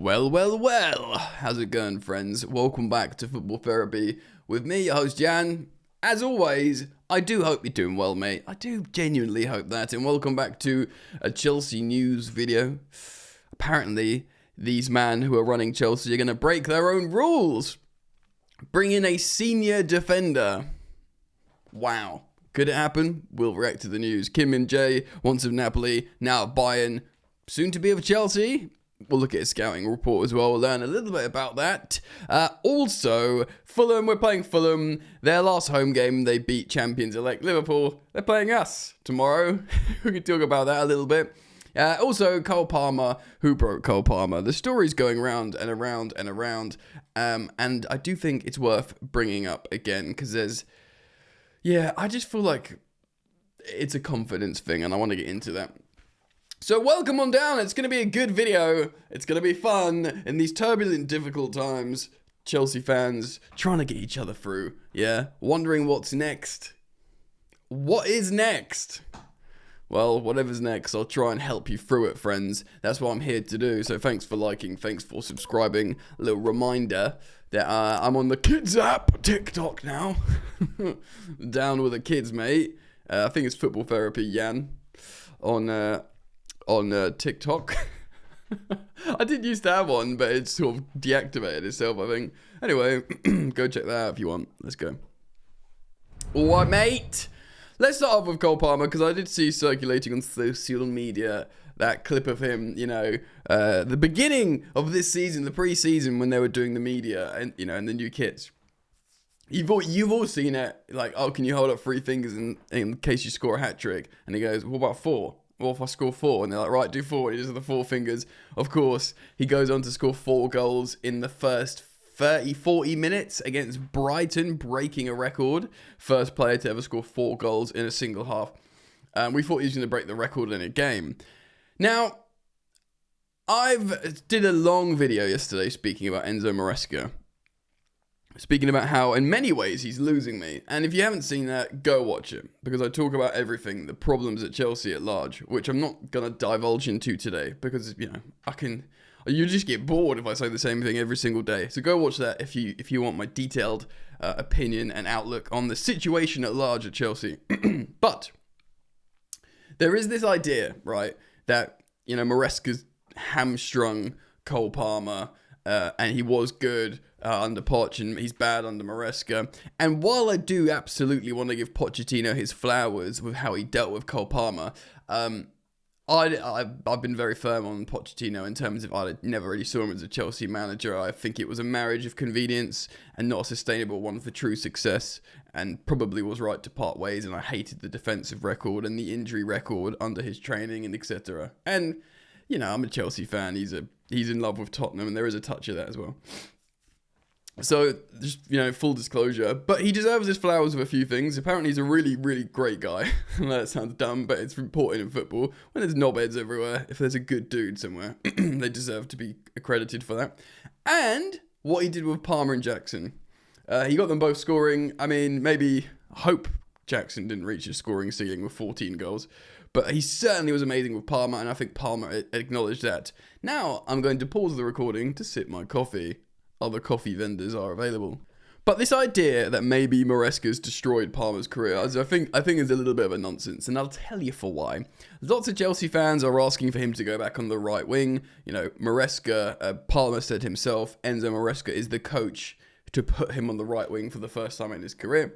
Well, how's it going, friends? Welcome back to Football Therapy with me, your host Jan. As always, I do hope you're doing well, mate. I do genuinely hope that, and welcome back to a Chelsea news video. Apparently, these men who are running Chelsea are going to break their own rules. Bring in a senior defender. Wow. Could it happen? We'll react to the news. Kim Min-jae, once of Napoli, now at Bayern, soon to be of Chelsea. We'll look at his scouting report as well. We'll learn a little bit about that. Also, Fulham, we're playing Fulham. Their last home game, they beat champions-elect Liverpool. They're playing us tomorrow. We can talk about that a little bit. Also, Cole Palmer, who broke Cole Palmer. The story's going round and around and around. And I do think it's worth bringing up again because I just feel like it's a confidence thing and I want to get into that. So welcome on down. It's going to be a good video. It's going to be fun in these turbulent, difficult times. Chelsea fans trying to get each other through. Yeah. Wondering what's next. What is next? Well, whatever's next, I'll try and help you through it, friends. That's what I'm here to do. So thanks for liking. Thanks for subscribing. A little reminder that I'm on the kids app, TikTok now. Down with the kids, mate. I think it's Football Therapy, Jan, on TikTok. I did used to have one, but it's sort of deactivated itself, I think. Anyway, go check that out if you want. Let's go. Alright, mate. Let's start off with Cole Palmer, because I did see circulating on social media that clip of him, the beginning of this season, the pre-season, when they were doing the media and, and the new kits. You've all seen it, like, oh, can you hold up 3 fingers in case you score a hat-trick? And he goes, what about 4? Well, if I score 4, and they're like, right, do 4. And he does the 4 fingers. Of course, he goes on to score 4 goals in the first 40 minutes against Brighton, breaking a record. First player to ever score 4 goals in a single half. We thought he was going to break the record in a game. Now, I've did a long video yesterday speaking about Enzo Maresca. Speaking about how, in many ways, he's losing me. And if you haven't seen that, go watch it. Because I talk about everything, the problems at Chelsea at large, which I'm not going to divulge into today. Because, you just get bored if I say the same thing every single day. So go watch that if you want my detailed opinion and outlook on the situation at large at Chelsea. But there is this idea, right, that, Maresca's hamstrung Cole Palmer, and he was good under Poch, and he's bad under Maresca. And while I do absolutely want to give Pochettino his flowers with how he dealt with Cole Palmer, I've been very firm on Pochettino in terms of I never really saw him as a Chelsea manager. I think it was a marriage of convenience and not a sustainable one for true success, and probably was right to part ways. And I hated the defensive record and the injury record under his training and etc. And I'm a Chelsea fan. He's in love with Tottenham, and there is a touch of that as well. So, just, full disclosure. But he deserves his flowers with a few things. Apparently, he's a really, really great guy. That sounds dumb, but it's important in football. When there's knobheads everywhere, if there's a good dude somewhere, they deserve to be accredited for that. And what he did with Palmer and Jackson. He got them both scoring. I mean, maybe hope Jackson didn't reach his scoring ceiling with 14 goals. But he certainly was amazing with Palmer, and I think Palmer acknowledged that. Now, I'm going to pause the recording to sip my coffee. Other coffee vendors are available. But this idea that maybe Maresca's destroyed Palmer's career, I think is a little bit of a nonsense, and I'll tell you for why. Lots of Chelsea fans are asking for him to go back on the right wing. Maresca, Palmer said himself, Enzo Maresca is the coach to put him on the right wing for the first time in his career.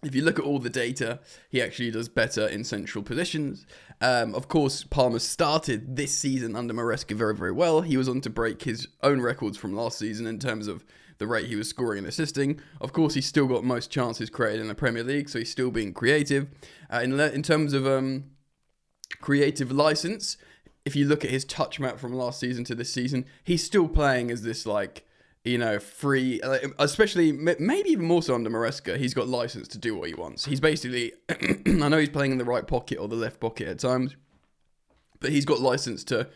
If you look at all the data, he actually does better in central positions. Of course, Palmer started this season under Maresca very, very well. He was on to break his own records from last season in terms of the rate he was scoring and assisting. Of course, he's still got most chances created in the Premier League, so he's still being creative. In terms of creative license, if you look at his touch map from last season to this season, he's still playing as this, free, especially maybe even more so under Maresca. He's got license to do what he wants. He's basically, I know he's playing in the right pocket or the left pocket at times, but he's got license to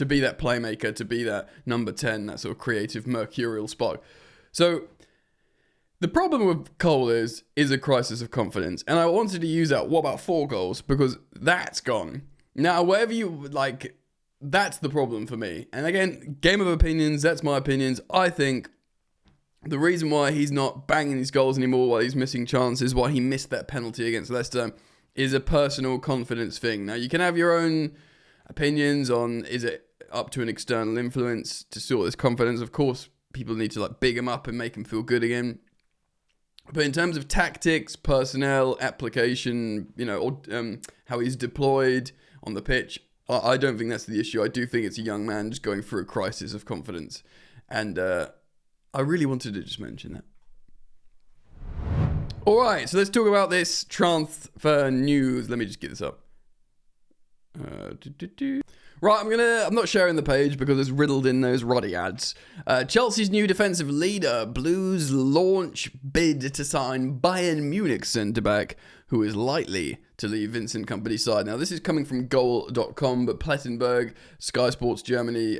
be that playmaker, to be that number 10, that sort of creative mercurial spark. So the problem with Cole is a crisis of confidence, and I wanted to use that. What about 4 goals? Because that's gone now. Whatever you like. that's the problem for me. And again, game of opinions, that's my opinions. I think the reason why he's not banging these goals anymore, why he's missing chances, why he missed that penalty against Leicester, is a personal confidence thing. Now, you can have your own opinions on, is it up to an external influence to sort this confidence? Of course, people need to like big him up and make him feel good again. But in terms of tactics, personnel, application, or how he's deployed on the pitch, I don't think that's the issue. I do think it's a young man just going through a crisis of confidence. And I really wanted to just mention that. All right, so let's talk about this transfer news. Let me just get this up. Right, I'm not sharing the page because it's riddled in those ruddy ads. Chelsea's new defensive leader, Blues launch bid to sign Bayern Munich centre-back, who is likely to leave Vincent Kompany's side. Now, this is coming from goal.com, but Plettenberg, Sky Sports Germany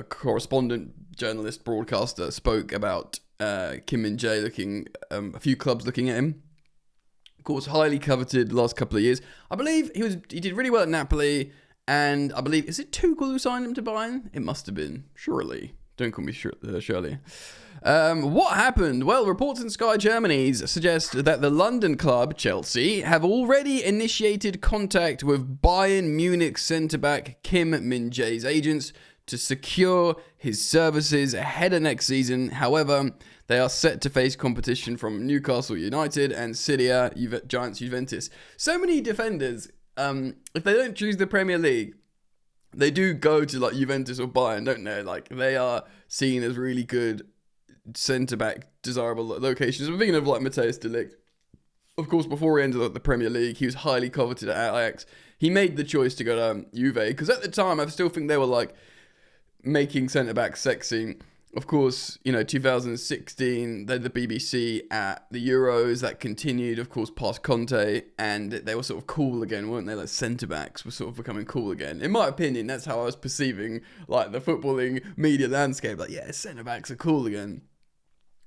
correspondent, journalist, broadcaster, spoke about Kim Min-jae looking, a few clubs looking at him. Of course, highly coveted the last couple of years. I believe he did really well at Napoli. And I believe, is it Tuchel who signed him to Bayern? It must have been, surely. Don't call me Shirley. What happened? Well, reports in Sky Germany's suggest that the London club, Chelsea, have already initiated contact with Bayern Munich centre-back Kim Min-jae's agents to secure his services ahead of next season. However, they are set to face competition from Newcastle United and Serie A giants Juventus. So many defenders. If they don't choose the Premier League, they do go to like Juventus or Bayern, don't they? Like they are seen as really good centre-back, desirable locations. I'm thinking of like Matthijs de Ligt. Of course, before he entered the Premier League, he was highly coveted at Ajax. He made the choice to go to Juve because at the time, I still think they were like making centre-back sexy. Of course, 2016, they had the BBC at the Euros. That continued, of course, past Conte. And they were sort of cool again, weren't they? Like, centre-backs were sort of becoming cool again. In my opinion, that's how I was perceiving, like, the footballing media landscape. Like, yeah, centre-backs are cool again.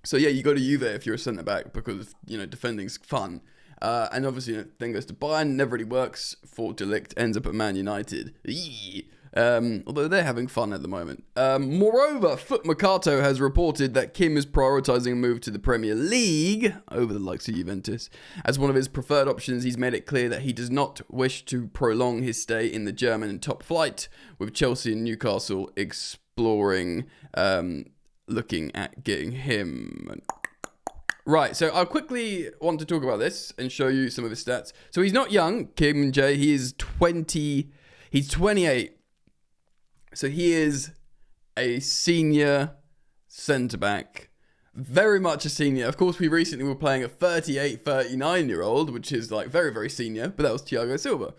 So, yeah, you go to Juve if you're a centre-back because, defending's fun. And obviously, then goes to Bayern. Never really works for De Ligt. Ends up at Man United. Eee. Although they're having fun at the moment. Moreover, Foot Mercato has reported that Kim is prioritising a move to the Premier League over the likes of Juventus. As one of his preferred options, he's made it clear that he does not wish to prolong his stay in the German top flight, with Chelsea and Newcastle exploring, looking at getting him. Right, so I quickly want to talk about this and show you some of his stats. So he's not young, Kim Min-jae. He is 20. He's 28. So he is a senior centre-back, very much a senior. Of course, we recently were playing a 38, 39-year-old, which is like very, very senior, but that was Thiago Silva.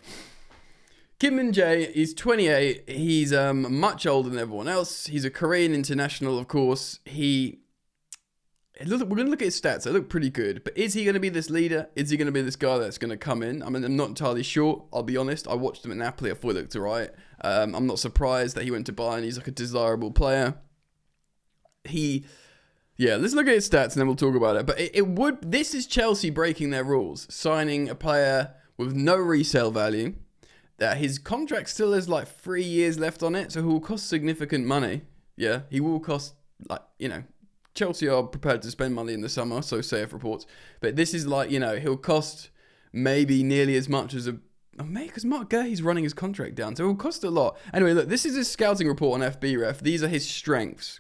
Kim Min-jae is 28. He's much older than everyone else. He's a Korean international, of course. We're going to look at his stats. They look pretty good. But is he going to be this leader? Is he going to be this guy that's going to come in? I mean, I'm not entirely sure. I'll be honest. I watched him at Napoli. I thought he looked all right. I'm not surprised that he went to Bayern. He's like a desirable player. Let's look at his stats and then we'll talk about it. But this is Chelsea breaking their rules. Signing a player with no resale value. That his contract still has like 3 years left on it. So he will cost significant money. Yeah, he will cost Chelsea are prepared to spend money in the summer, so saith reports. But this is like, he'll cost maybe nearly as much as because Mark Gurley's running his contract down, so it will cost a lot. Anyway, look, this is his scouting report on FBref. These are his strengths.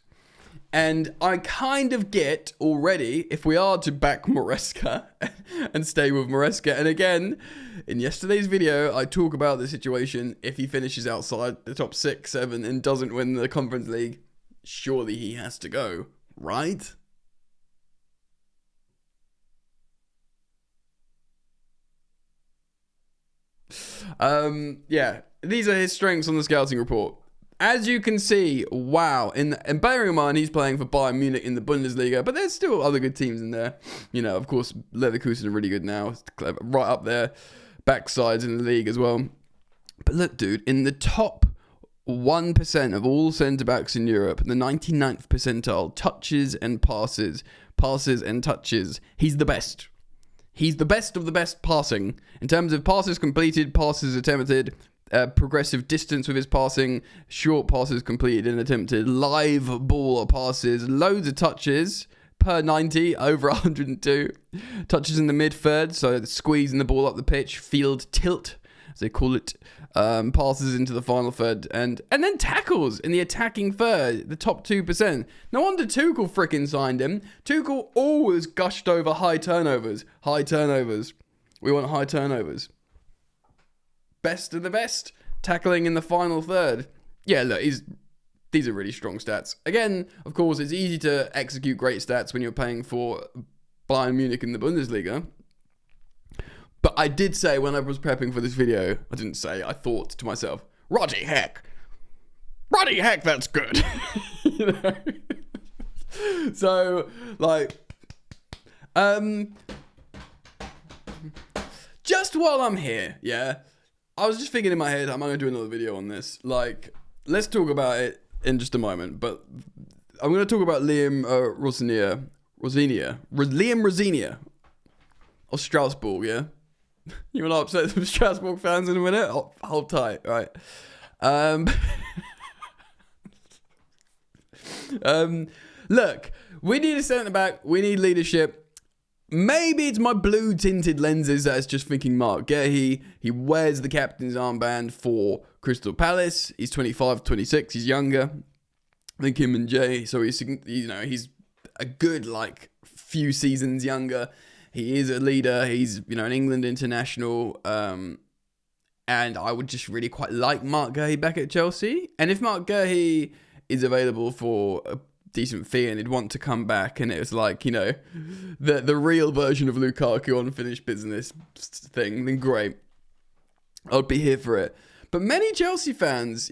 And I kind of get already, if we are to back Maresca and stay with Maresca. And again, in yesterday's video, I talk about the situation if he finishes outside the top 6, 7 and doesn't win the Conference League, surely he has to go. Right? These are his strengths on the scouting report. As you can see, wow, and bearing in mind he's playing for Bayern Munich in the Bundesliga, but there's still other good teams in there. Of course, Leverkusen are really good now, right up there, backsides in the league as well. But look, dude, in the top 1% of all centre-backs in Europe, the 99th percentile, touches and passes and touches. He's the best. He's the best of the best passing. In terms of passes completed, passes attempted, progressive distance with his passing, short passes completed and attempted, live ball passes, loads of touches per 90, over 102. Touches in the mid-third, so squeezing the ball up the pitch, field tilt, as they call it. Passes into the final third, and then tackles in the attacking third, the top 2%. No wonder Tuchel frickin' signed him. Tuchel always gushed over high turnovers. High turnovers. We want high turnovers. Best of the best. Tackling in the final third. Yeah, look, these are really strong stats. Again, of course, it's easy to execute great stats when you're paying for Bayern Munich in the Bundesliga. But I did say when I was prepping for this video, I thought to myself, Roddy heck, that's good. You know? So, like, just while I'm here, yeah, I was just thinking in my head, am I going to do another video on this? Like, let's talk about it in just a moment, but I'm going to talk about Liam Rosenior of Strasbourg, yeah? You want to upset some Strasbourg fans in a minute? Hold tight, right? Look, we need a centre back. We need leadership. Maybe it's my blue tinted lenses that's just thinking Mark Guehi. He wears the captain's armband for Crystal Palace. He's 25, 26. He's younger than Kim Min-jae. So he's a good, few seasons younger. He is a leader. He's, an England international. And I would just really quite like Mark Guehi back at Chelsea. And if Mark Guehi is available for a decent fee and he'd want to come back and it was the real version of Lukaku unfinished business thing, then great. I'd be here for it. But many Chelsea fans,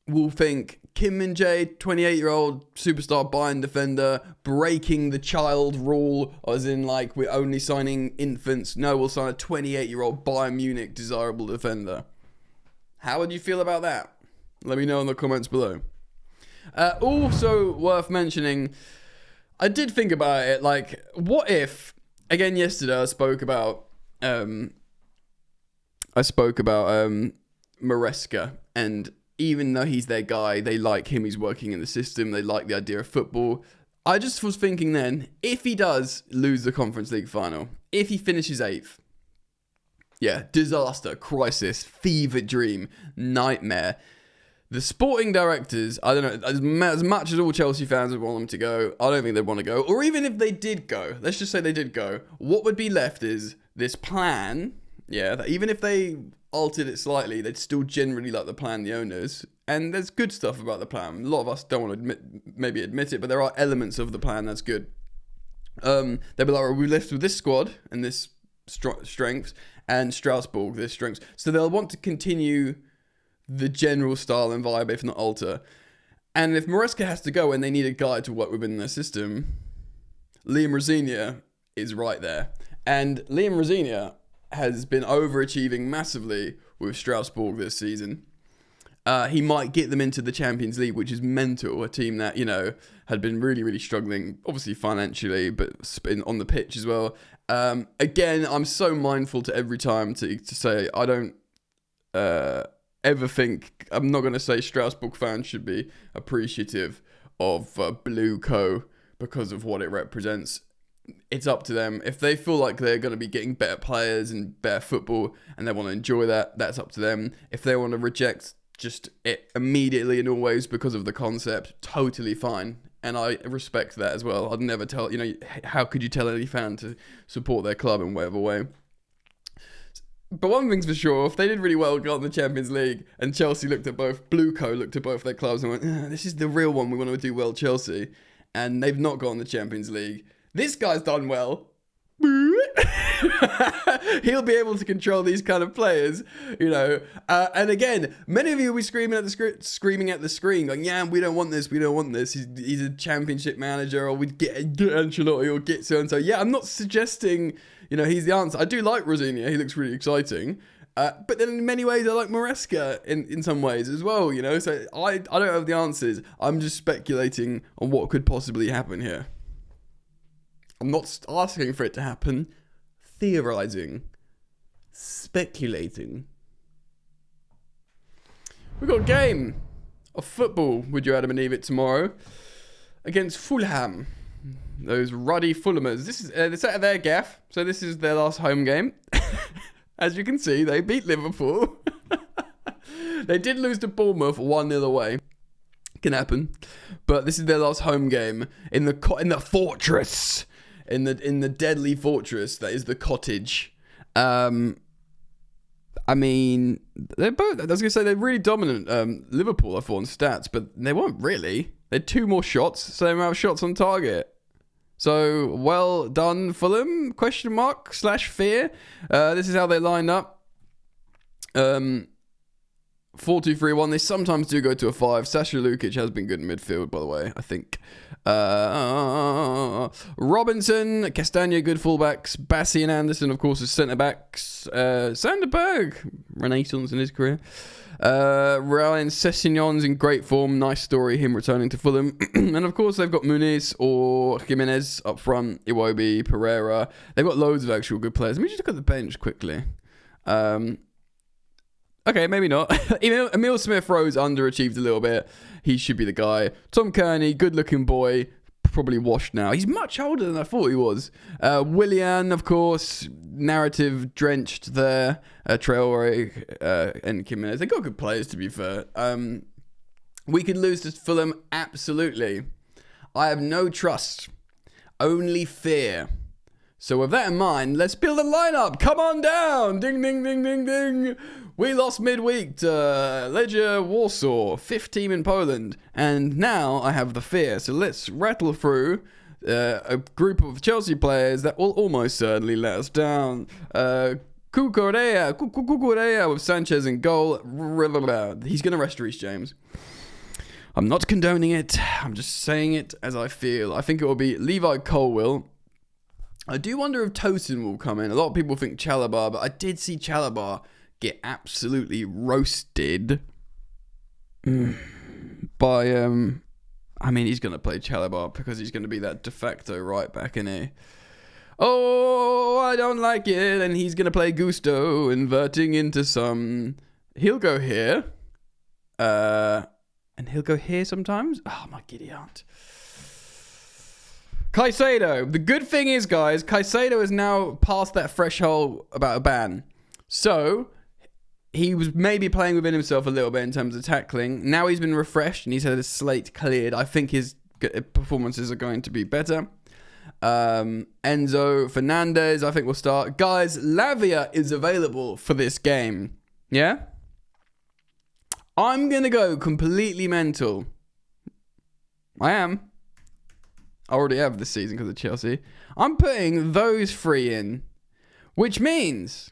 will think Kim Min-jae, 28-year-old superstar Bayern defender, breaking the child rule, as in, we're only signing infants. No, we'll sign a 28-year-old Bayern Munich desirable defender. How would you feel about that? Let me know in the comments below. Also worth mentioning, I did think about it, what if, again yesterday I spoke about Maresca, and even though he's their guy, they like him, he's working in the system, they like the idea of football. I just was thinking then, if he does lose the Conference League final, if he finishes 8th, disaster, crisis, fever dream, nightmare. The sporting directors, I don't know, as much as all Chelsea fans would want them to go, I don't think they'd want to go. Or even if they did go, let's just say they did go, what would be left is this plan, that even if they altered it slightly, they'd still generally like the plan, the owners. And there's good stuff about the plan. A lot of us don't want to admit it, but there are elements of the plan that's good. They'd be like, we left with this squad and this strengths, and Strasbourg, this strengths. So they'll want to continue the general style and vibe, if not alter. And if Maresca has to go and they need a guy to work within their system, Liam Rosenior is right there. And Liam Rosenior has been overachieving massively with Strasbourg this season. He might get them into the Champions League, which is mental. A team that, had been really, really struggling, obviously financially, but on the pitch as well. Again, I'm so mindful to every time to say I don't ever think, I'm not going to say Strasbourg fans should be appreciative of Blue Co because of what it represents. It's up to them. If they feel like they're going to be getting better players and better football and they want to enjoy that, that's up to them. If they want to reject just it immediately and always because of the concept, totally fine. And I respect that as well. I'd never tell, how could you tell any fan to support their club in whatever way? But one thing's for sure, if they did really well, got in the Champions League, and Chelsea looked at both, Blue Co looked at both their clubs and went, this is the real one, we want to do well, Chelsea. And they've not got in the Champions League. This guy's done well. He'll be able to control these kind of players, and again, many of you will be screaming at the screen, going, yeah, we don't want this. He's a championship manager, or we'd get Ancelotti or get so and so. Yeah, I'm not suggesting, he's the answer. I do like Rosenior. He looks really exciting. But then in many ways, I like Maresca in some ways as well, So I don't have the answers. I'm just speculating on what could possibly happen here. I'm not asking for it to happen. Theorizing. Speculating. We've got a game of football, would you Adam and Eve it, tomorrow against Fulham. Those ruddy Fulhamers. This is it's out of their gaff, so this is their last home game. As you can see, they beat Liverpool. They did lose to Bournemouth 1-0 away. Can happen, but this is their last home game in the fortress, in the deadly fortress that is the Cottage. I mean, they're both. I was gonna say they're really dominant. Liverpool, I thought, on stats, but they weren't really. They had 2 more shots, same amount of shots on target. So well done, Fulham? /fear. This is how they lined up. 4-2-3-1. They sometimes do go to a 5. Sasha Lukic has been good in midfield, by the way, I think. Robinson, Castagna, good fullbacks. Bassi and Anderson, of course, as centre-backs. Sanderberg, renaissance in his career. Ryan Sessegnon's in great form. Nice story, him returning to Fulham. And, of course, they've got Muniz or Jimenez up front. Iwobi, Pereira. They've got loads of actual good players. Let me just look at the bench quickly. Okay, maybe not. Emil Smith-Rowe's underachieved a little bit. He should be the guy. Tom Kearney, good-looking boy. Probably washed now. He's much older than I thought he was. Willian, of course, narrative-drenched there. Traore and Kim Min-jae. They got good players, to be fair. We could lose to Fulham, absolutely. I have no trust. Only fear. So with that in mind, let's build a lineup. Come on down. Ding, ding, ding, ding, ding. We lost midweek to Legia Warsaw, 5th team in Poland. And now I have the fear. So let's rattle through a group of Chelsea players that will almost certainly let us down. Cucurella with Sanchez in goal. He's going to rest Reece James. I'm not condoning it. I'm just saying it as I feel. I think it will be Levi Colwill. I do wonder if Tosin will come in. A lot of people think Chalobah, but I did see Chalobah get absolutely roasted by, I mean, he's going to play Chalobah because he's going to be that de facto right back, isn't he? Oh, I don't like it. And he's going to play Gusto, inverting into some. He'll go here. And he'll go here sometimes. Oh, my giddy aunt. Caicedo. The good thing is, guys, Caicedo is now past that threshold about a ban. So he was maybe playing within himself a little bit in terms of tackling. Now he's been refreshed and he's had his slate cleared. I think his performances are going to be better. Enzo Fernandez, I think, will start. Guys, Lavia is available for this game. Yeah? I'm going to go completely mental. I am. I already have this season because of Chelsea. I'm putting those 3 in, which means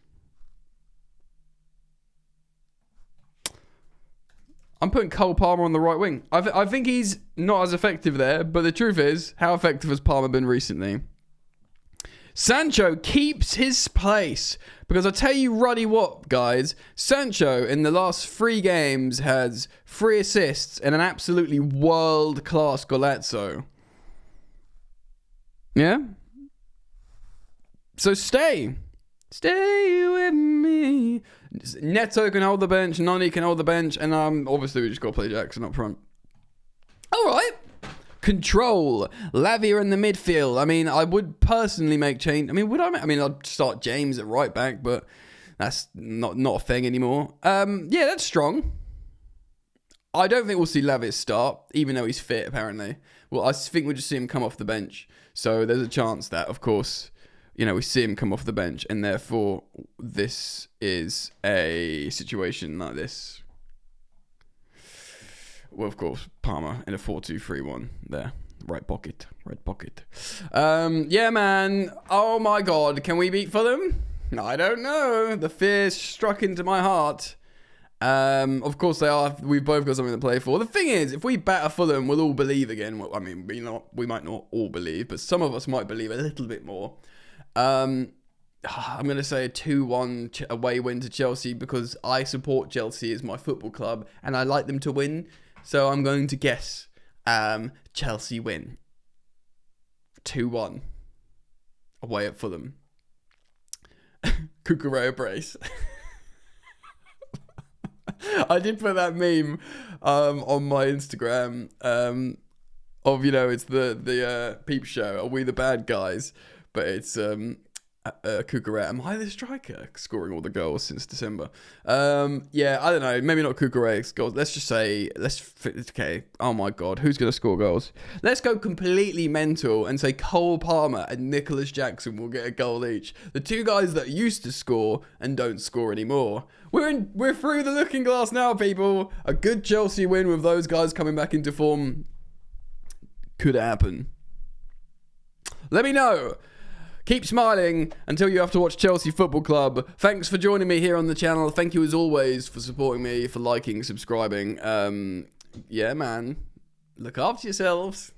I'm putting Cole Palmer on the right wing. I think he's not as effective there, but the truth is, how effective has Palmer been recently? Sancho keeps his place, because I tell you ruddy what, guys, Sancho in the last 3 games has 3 assists and an absolutely world-class golazzo. Yeah? So stay with me. Neto can hold the bench, Noni can hold the bench, and obviously we just got to play Jackson up front. All right. Control. Lavia in the midfield. I mean, I would personally make change. I mean, I'd start James at right back, but that's not a thing anymore. Yeah, that's strong. I don't think we'll see Lavia start, even though he's fit, apparently. Well, I think we'll just see him come off the bench. So there's a chance that, of course, we see him come off the bench, and therefore this is a situation like this. Well, of course, Palmer in a 4-2-3-1 there. Right pocket. Yeah, man. Oh, my God. Can we beat Fulham? I don't know. The fear struck into my heart. Of course they are. We've both got something to play for. The thing is, if we batter Fulham, we'll all believe again. Well, I mean, we might not all believe, but some of us might believe a little bit more. I'm going to say a 2-1 away win to Chelsea because I support Chelsea as my football club and I like them to win. So I'm going to guess Chelsea win. 2-1 away at Fulham. I did put that meme on my Instagram of, it's the peep show. Are we the bad guys? But it's Kukurea. Am I the striker scoring all the goals since December? Yeah, I don't know. Maybe not Kukurea's goals. Let's just say, okay. Oh my God, who's going to score goals? Let's go completely mental and say Cole Palmer and Nicholas Jackson will get a goal each. The two guys that used to score and don't score anymore. We're through the looking glass now, people. A good Chelsea win with those guys coming back into form could happen. Let me know. Keep smiling until you have to watch Chelsea Football Club. Thanks for joining me here on the channel. Thank you as always for supporting me, for liking, subscribing. Yeah, man. Look after yourselves.